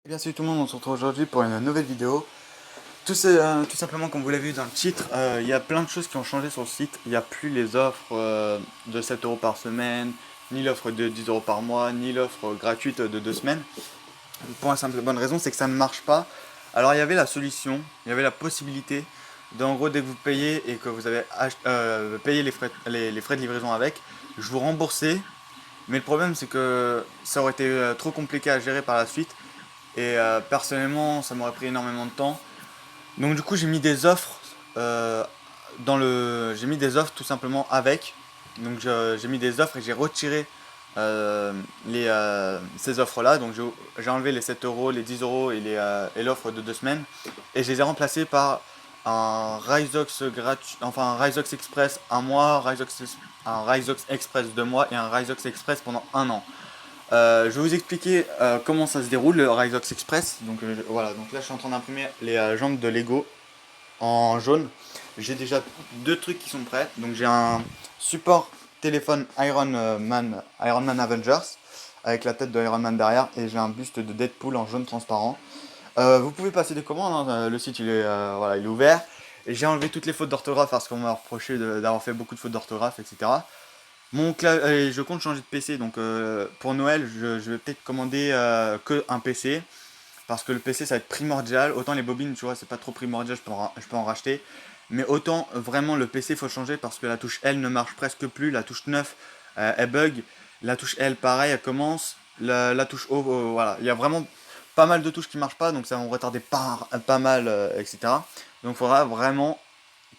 Et bien salut tout le monde, on se retrouve aujourd'hui pour une nouvelle vidéo. Tout simplement comme vous l'avez vu dans le titre, il y a plein de choses qui ont changé sur le site. Il n'y a plus les offres de 7 euros par semaine, ni l'offre de 10 euros par mois, ni l'offre gratuite de 2 semaines. Pour la simple et bonne raison, c'est que ça ne marche pas. Alors il y avait la solution, il y avait la possibilité d'en gros dès que vous payez et que vous avez payé les frais de livraison avec, je vous remboursais. Mais le problème c'est que ça aurait été trop compliqué à gérer par la suite. Et personnellement, ça m'aurait pris énormément de temps. Donc du coup, j'ai mis des offres j'ai mis des offres tout simplement avec. Donc j'ai mis des offres et j'ai retiré ces offres-là. Donc j'ai enlevé les 7 euros, les 10 euros et l'offre de 2 semaines. Et je les ai remplacés par un Ryzox gratuit, enfin un Ryzox Express un mois, un Ryzox Express 2 mois et un Ryzox Express pendant un an. Je vais vous expliquer comment ça se déroule le Ryzox Express. Donc voilà, donc là je suis en train d'imprimer les jambes de Lego en jaune. J'ai déjà deux trucs qui sont prêts. Donc j'ai un support téléphone Iron Man Avengers avec la tête de Iron Man derrière et j'ai un buste de Deadpool en jaune transparent. Vous pouvez passer des commandes, hein, le site voilà, il est ouvert. Et j'ai enlevé toutes les fautes d'orthographe parce qu'on m'a reproché d'avoir fait beaucoup de fautes d'orthographe, etc. Je compte changer de PC, donc pour Noël, je vais peut-être commander que un PC, parce que le PC ça va être primordial. Autant les bobines, tu vois, c'est pas trop primordial, je peux en racheter. Mais autant vraiment le PC faut changer parce que la touche L ne marche presque plus, la touche 9 elle bug, la touche L pareil elle commence, la touche O, voilà, il y a vraiment pas mal de touches qui marchent pas, donc ça va me retarder pas mal, etc. Donc il faudra vraiment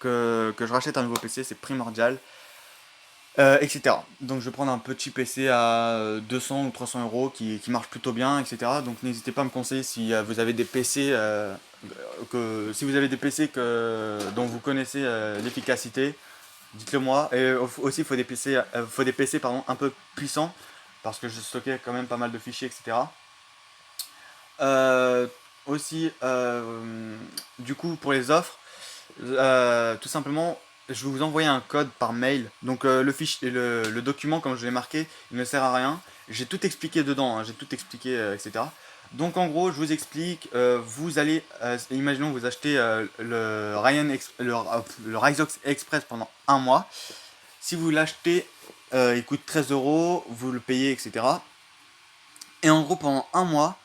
que je rachète un nouveau PC, c'est primordial. Etc. Donc je vais prendre un petit PC à 200 ou 300 euros qui marche plutôt bien, etc. Donc n'hésitez pas à me conseiller si vous avez des PC si vous avez des PC dont vous connaissez l'efficacité, dites-le moi. Et aussi il faut des PC pardon, un peu puissants parce que je stockais quand même pas mal de fichiers, etc. Euh, aussi, du coup pour les offres, tout simplement, je vais vous envoyer un code par mail. Donc le document, comme je l'ai marqué, il ne sert à rien. J'ai tout expliqué dedans, hein, j'ai tout expliqué, etc. Donc en gros, je vous explique, vous allez, imaginons que vous achetez le Ryzox Express pendant un mois. Si vous l'achetez, il coûte 13 euros, vous le payez, etc. Et en gros, pendant un mois,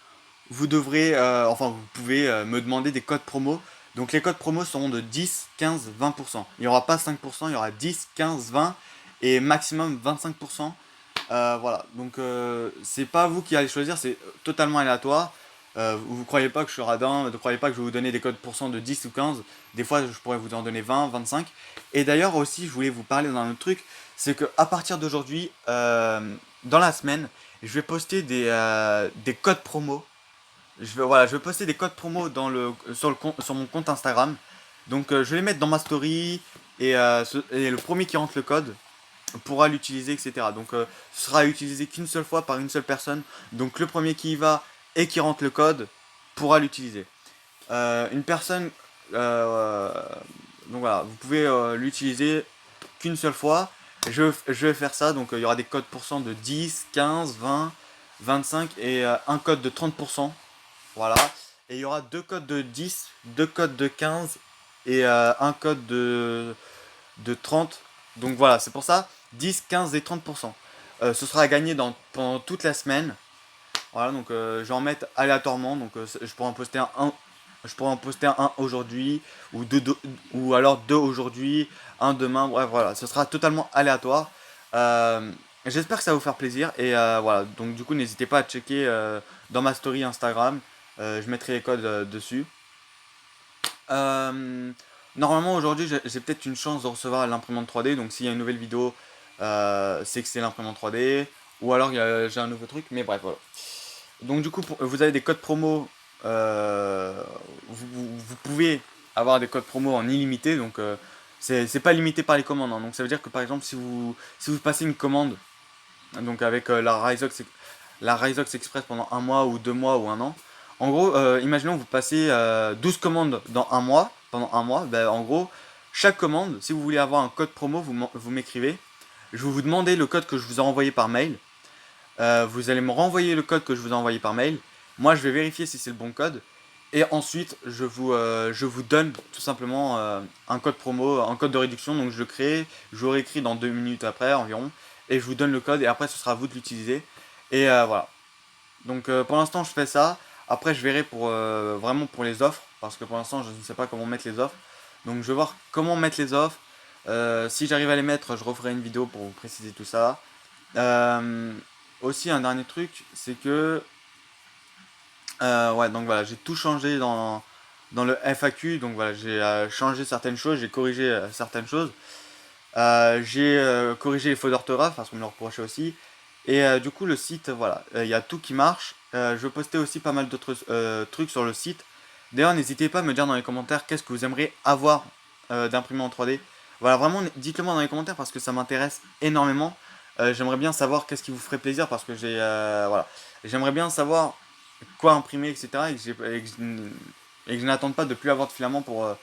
vous pouvez me demander des codes promo. Donc les codes promo seront de 10, 15, 20%. Il n'y aura pas 5%, il y aura 10, 15, 20 et maximum 25%. Voilà, donc c'est pas vous qui allez choisir, c'est totalement aléatoire. Vous croyez pas que je suis radin, ne croyez pas que je vais vous donner des codes pourcents de 10 ou 15. Des fois, je pourrais vous en donner 20, 25. Et d'ailleurs aussi, je voulais vous parler d'un autre truc, c'est que à partir d'aujourd'hui, dans la semaine, je vais poster des codes promo. Je vais poster des codes promo sur mon compte Instagram. Donc je vais les mettre dans ma story et le premier qui rentre le code pourra l'utiliser, etc. Donc ce sera utilisé qu'une seule fois par une seule personne. Donc le premier qui y va et qui rentre le code pourra l'utiliser. Une personne, euh, donc voilà, vous pouvez l'utiliser qu'une seule fois. Je vais faire ça, donc il y aura des codes pourcents de 10, 15, 20, 25 et un code de 30%. Voilà. Et il y aura deux codes de 10, deux codes de 15 et un code de 30. Donc voilà, c'est pour ça 10, 15 et 30%. Ce sera à gagner pendant toute la semaine. Voilà, donc je vais en mettre aléatoirement. Donc je pourrais en poster je pourrais en poster un aujourd'hui ou alors deux aujourd'hui, un demain. Bref, voilà, ce sera totalement aléatoire. J'espère que ça va vous faire plaisir et voilà. Donc du coup, n'hésitez pas à checker dans ma story Instagram. Je mettrai les codes dessus. Euh, Normalement aujourd'hui j'ai peut-être une chance de recevoir l'imprimante 3D, donc s'il y a une nouvelle vidéo, c'est que c'est l'imprimante 3D, ou alors j'ai un nouveau truc, mais bref voilà. Donc du coup vous avez des codes promo, vous pouvez avoir des codes promo en illimité, donc c'est pas limité par les commandes, hein. Donc ça veut dire que par exemple si vous passez une commande, donc avec la Ryzox Express pendant un mois ou 2 mois ou un an. En gros, imaginons que vous passez 12 commandes dans un mois, pendant un mois. Ben, en gros, chaque commande, si vous voulez avoir un code promo, vous m'écrivez. Je vais vous demander le code que je vous ai envoyé par mail. Vous allez me renvoyer le code que je vous ai envoyé par mail. Moi, je vais vérifier si c'est le bon code. Et ensuite, je vous donne tout simplement un code promo, un code de réduction. Donc je le crée, je le réécris dans 2 minutes après environ. Et je vous donne le code et après ce sera à vous de l'utiliser. Et voilà. Donc pour l'instant, je fais ça. Après, je verrai pour vraiment pour les offres. Parce que pour l'instant, je ne sais pas comment mettre les offres. Donc je vais voir comment mettre les offres. Si j'arrive à les mettre, je referai une vidéo pour vous préciser tout ça. Euh, Aussi, un dernier truc, c'est que ouais, donc voilà, j'ai tout changé dans le FAQ. Donc voilà, j'ai changé certaines choses, j'ai corrigé certaines choses. J'ai corrigé les fautes d'orthographe parce qu'on me le reprochait aussi. Et du coup, le site, voilà, il y a tout qui marche. Je postais aussi pas mal d'autres trucs sur le site. D'ailleurs, n'hésitez pas à me dire dans les commentaires qu'est-ce que vous aimeriez avoir d'imprimé en 3D. Voilà, vraiment, dites-le moi dans les commentaires parce que ça m'intéresse énormément. J'aimerais bien savoir qu'est-ce qui vous ferait plaisir parce que voilà, j'aimerais bien savoir quoi imprimer, etc. Et que je n'attende pas de plus avoir de filament pour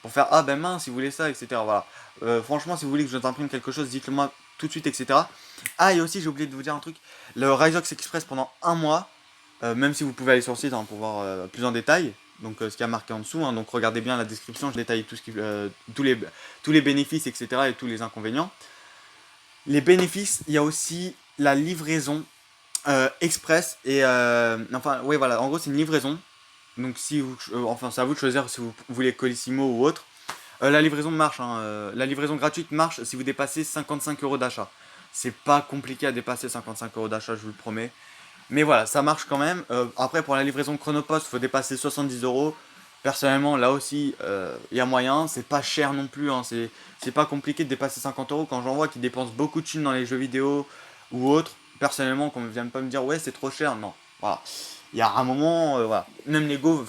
faire ah ben mince, si vous voulez ça, etc. Voilà. Franchement, si vous voulez que je t'imprime quelque chose, dites-le moi tout de suite, etc. Ah, et aussi, j'ai oublié de vous dire un truc. Le Ryzox Express pendant un mois, même si vous pouvez aller sur le site hein, pour voir plus en détail, donc ce qui a marqué en dessous, hein, donc regardez bien la description, je détaille tout ce qui, tous les bénéfices, etc. et tous les inconvénients. Les bénéfices, il y a aussi la livraison express et enfin, oui, voilà, en gros, c'est une livraison. Donc, si vous, enfin, c'est à vous de choisir si vous voulez Colissimo ou autre. La livraison marche, hein, la livraison gratuite marche si vous dépassez 55 euros d'achat. C'est pas compliqué à dépasser 55 euros d'achat, je vous le promets. Mais voilà, ça marche quand même. Après, pour la livraison Chronopost, il faut dépasser 70 euros. Personnellement, là aussi, il y a moyen. C'est pas cher non plus. Hein, c'est pas compliqué de dépasser 50 euros. Quand j'en vois qui dépensent beaucoup de thunes dans les jeux vidéo ou autres, personnellement, qu'on ne vienne pas me dire ouais, c'est trop cher. Non. Voilà. Il y a un moment, voilà. Même Lego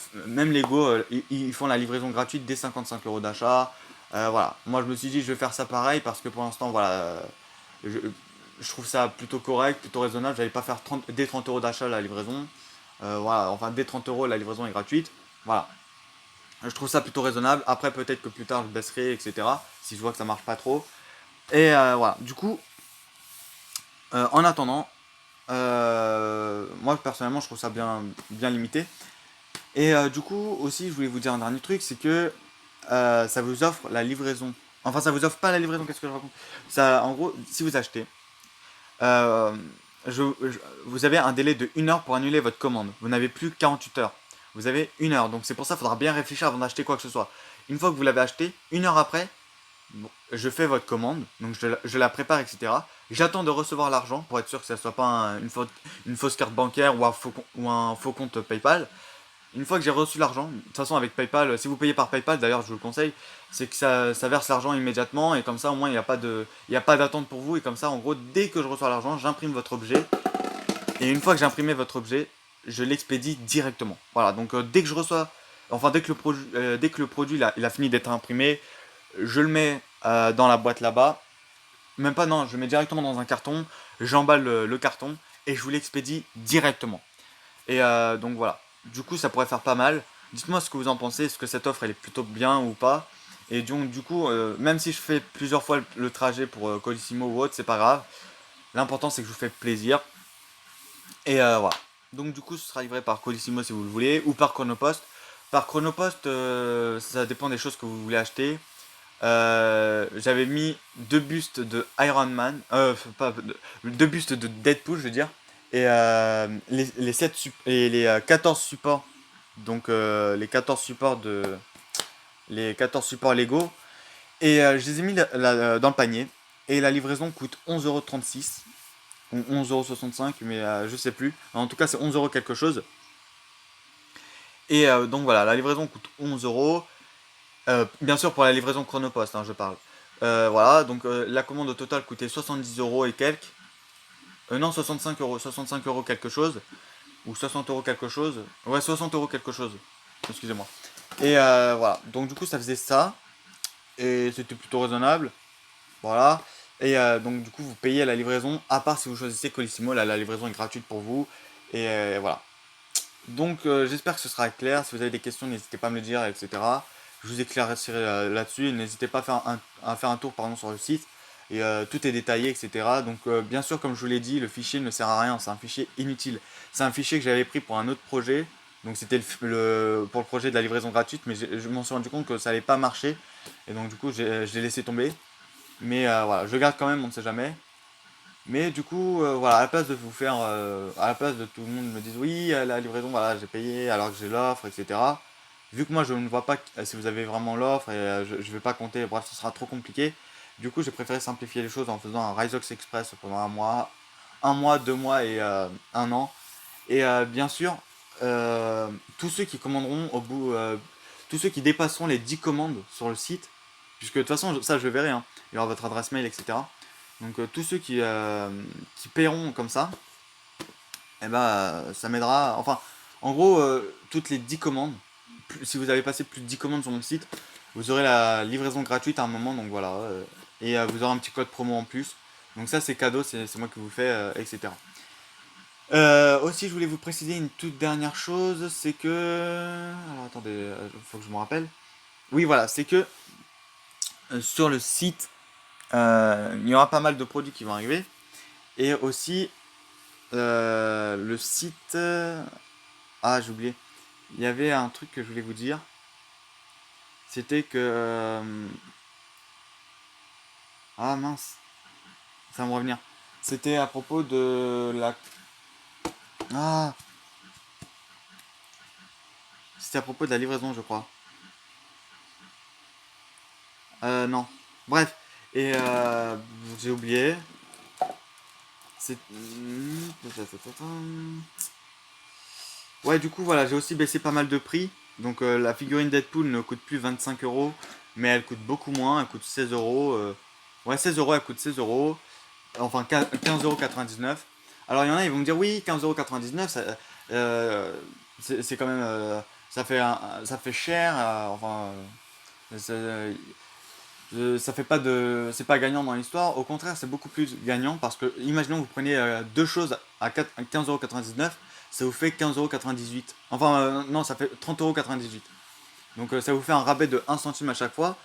ils font la livraison gratuite dès 55 euros d'achat. Voilà. Moi, je me suis dit, je vais faire ça pareil parce que pour l'instant, voilà. Je, je trouve ça plutôt correct, plutôt raisonnable. J'allais pas faire dès 30 euros d'achat la livraison. Voilà, enfin dès 30 euros la livraison est gratuite. Voilà, je trouve ça plutôt raisonnable. Après, peut-être que plus tard je baisserai, etc. Si je vois que ça marche pas trop. Et voilà, du coup, en attendant, moi personnellement je trouve ça bien limité. Et du coup, aussi, je voulais vous dire un dernier truc c'est que ça vous offre la livraison. Enfin, ça vous offre pas la livraison, qu'est-ce que je raconte ça, en gros, si vous achetez, Euh, vous avez un délai de 1 heure pour annuler votre commande. Vous n'avez plus 48 heures. Vous avez 1 heure. Donc c'est pour ça qu'il faudra bien réfléchir avant d'acheter quoi que ce soit. Une fois que vous l'avez acheté, 1 heure après, bon, je fais votre commande. Donc je la prépare, etc. J'attends de recevoir l'argent pour être sûr que ça ne soit pas une fausse carte bancaire ou un faux compte PayPal. Une fois que j'ai reçu l'argent, de toute façon avec PayPal, si vous payez par PayPal, d'ailleurs je vous le conseille, c'est que ça verse l'argent immédiatement et comme ça au moins il n'y a pas d'attente pour vous et comme ça en gros dès que je reçois l'argent, j'imprime votre objet et une fois que j'ai imprimé votre objet, je l'expédie directement. Voilà, donc dès que je reçois, enfin dès que le produit il a fini d'être imprimé, je le mets dans la boîte là-bas, même pas non, je le mets directement dans un carton, j'emballe le carton et je vous l'expédie directement. Et donc voilà. Du coup, ça pourrait faire pas mal. Dites-moi ce que vous en pensez. Est-ce que cette offre elle est plutôt bien ou pas? Et donc, du coup, même si je fais plusieurs fois le trajet pour Colissimo ou autre, c'est pas grave. L'important c'est que je vous fais plaisir. Et voilà. Donc, du coup, ce sera livré par Colissimo si vous le voulez ou par Chronopost. Par Chronopost, ça dépend des choses que vous voulez acheter. J'avais mis 2 bustes de Iron Man, pas, 2 bustes de Deadpool, je veux dire, et et les 14 supports, donc les 14 supports Lego, et je les ai mis dans le panier, et la livraison coûte 11,36 € ou 11,65 €, mais je sais plus. En tout cas, c'est 11 € quelque chose. Et donc voilà, la livraison coûte 11 euros. Bien sûr, pour la livraison Chronopost, hein, je parle. Voilà, donc la commande au total coûtait 70 euros et quelques. Non, 65 euros quelque chose. Ou 60 euros quelque chose. Ouais, 60 euros quelque chose. Excusez-moi. Et voilà, donc du coup, ça faisait ça. Et c'était plutôt raisonnable. Voilà. Et donc, du coup, vous payez la livraison, à part si vous choisissez Colissimo, là, la livraison est gratuite pour vous. Et voilà. Donc j'espère que ce sera clair. Si vous avez des questions, n'hésitez pas à me le dire, etc. Je vous éclaircirai là-dessus. N'hésitez pas à faire un tour pardon, sur le site. Et tout est détaillé, etc. Donc bien sûr, comme je vous l'ai dit, le fichier ne sert à rien. C'est un fichier inutile. c'est un fichier que j'avais pris pour un autre projet. Donc c'était pour le projet de la livraison gratuite, mais je m'en suis rendu compte que ça allait pas marcher. Et donc du coup, je l'ai laissé tomber. Mais voilà, je le garde quand même, on ne sait jamais. Mais du coup, voilà, à la place de vous faire, à la place de tout le monde me dise oui, la livraison, voilà, j'ai payé alors que j'ai l'offre, etc. Vu que moi je ne vois pas si vous avez vraiment l'offre et je ne vais pas compter, bref, ce sera trop compliqué. Du coup, j'ai préféré simplifier les choses en faisant un Riseox Express pendant un mois, 2 mois et un an. Et bien sûr, tous ceux qui commanderont tous ceux qui dépasseront les 10 commandes sur le site, puisque de toute façon, ça je verrai, hein, il y aura votre adresse mail, etc. Donc tous ceux qui paieront comme ça, eh ben, ça m'aidera. Enfin, en gros, toutes les 10 commandes, si vous avez passé plus de 10 commandes sur mon site, vous aurez la livraison gratuite à un moment, donc voilà. Et vous aurez un petit code promo en plus. Donc ça c'est cadeau, c'est moi qui vous fais, etc. Aussi, je voulais vous préciser une toute dernière chose, c'est que... Alors attendez, faut que je me rappelle. Oui, voilà, c'est que sur le site, il y aura pas mal de produits qui vont arriver. Et aussi, le site... Ah, j'ai oublié. Il y avait un truc que je voulais vous dire. C'était que... Ah mince, ça va me revenir. C'était à propos de la... Ah, c'était à propos de la livraison, je crois. Non. Bref. Et j'ai oublié. C'est... Ouais, du coup, voilà, j'ai aussi baissé pas mal de prix. Donc la figurine Deadpool ne coûte plus 25 euros, mais elle coûte beaucoup moins, elle coûte 16 euros. Ouais, 16 euros, elle coûte 16 euros. Enfin, 15,99 €. Alors il y en a, ils vont me dire, oui, 15,99 €, euh, c'est quand même... ça fait cher. Enfin, ça fait pas de, c'est pas gagnant dans l'histoire. Au contraire, c'est beaucoup plus gagnant parce que, imaginons que vous prenez deux choses à 15,99 €, ça vous fait 15,98 €. Enfin, non, ça fait 30,98 €. Donc, ça vous fait un rabais de 1 centime à chaque fois.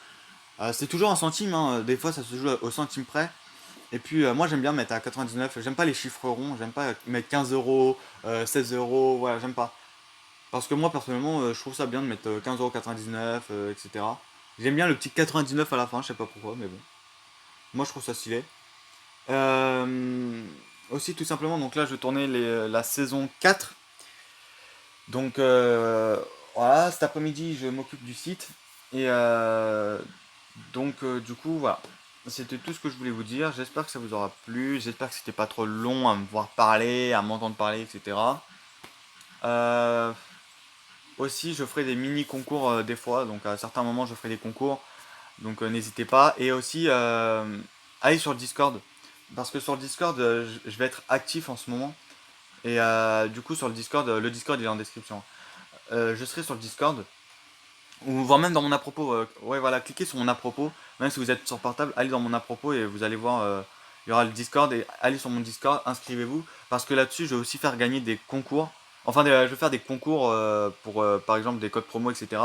C'est toujours un centime, hein. Des fois, ça se joue au centime près. Et puis, moi, j'aime bien mettre à 99. J'aime pas les chiffres ronds. J'aime pas mettre 15 euros, 16 euros. Voilà, j'aime pas. Parce que moi, personnellement, je trouve ça bien de mettre 15,99 €, etc. J'aime bien le petit 99 à la fin, je sais pas pourquoi, mais bon. Moi, je trouve ça stylé. Euh, Aussi, tout simplement, donc là, je tournais la saison 4. Donc, voilà, cet après-midi, je m'occupe du site. Et donc, du coup, voilà. C'était tout ce que je voulais vous dire. J'espère que ça vous aura plu. J'espère que c'était pas trop long à me voir parler, à m'entendre parler, etc. Euh, Aussi, je ferai des mini concours des fois. Donc, à certains moments, je ferai des concours. Donc n'hésitez pas. Et aussi, allez sur le Discord. Parce que sur le Discord, je vais être actif en ce moment. Et du coup, sur le Discord il est en description. Je serai sur le Discord. Ou voire même dans mon à propos. Ouais, voilà, cliquez sur mon à propos. Même si vous êtes sur portable, allez dans mon à propos et vous allez voir. Il y aura le Discord. Et allez sur mon Discord, inscrivez-vous. Parce que là-dessus, je vais aussi faire gagner des concours. Enfin, je vais faire des concours pour, par exemple, des codes promo, etc.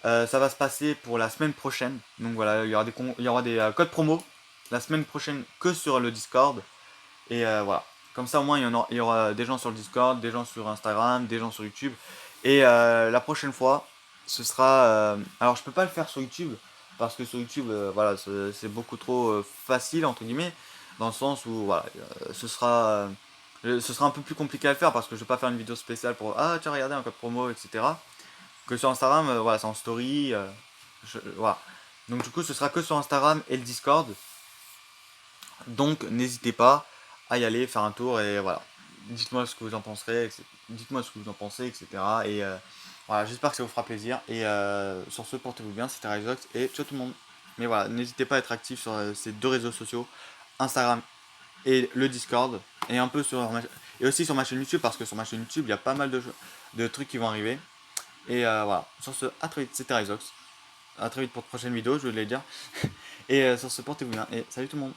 Ça va se passer pour la semaine prochaine. Donc voilà, il y aura des codes promo la semaine prochaine que sur le Discord. Et voilà. Comme ça, au moins, il y aura des gens sur le Discord, des gens sur Instagram, des gens sur YouTube. Et la prochaine fois, ce sera. Alors, je peux pas le faire sur YouTube. Parce que sur YouTube, voilà, c'est beaucoup trop facile, entre guillemets. Dans le sens où, voilà, ce sera un peu plus compliqué à le faire parce que je vais pas faire une vidéo spéciale pour ah tiens regardez un code promo etc. Que sur Instagram, voilà, c'est en story. Voilà. Donc du coup, ce sera que sur Instagram et le Discord. Donc n'hésitez pas à y aller, faire un tour et voilà. Dites-moi ce que vous en penserez, dites-moi ce que vous en pensez, etc. Et voilà, j'espère que ça vous fera plaisir. Et sur ce, portez-vous bien, c'était Rizox et ciao tout le monde. Mais voilà, n'hésitez pas à être actif sur ces deux réseaux sociaux, Instagram et le Discord, et un peu et aussi sur ma chaîne YouTube parce que sur ma chaîne YouTube, il y a pas mal de trucs qui vont arriver. Et voilà, sur ce, à très vite, c'était Rizox. À très vite pour de prochaines vidéos, je voulais dire. Et sur ce, portez-vous bien. Et salut tout le monde.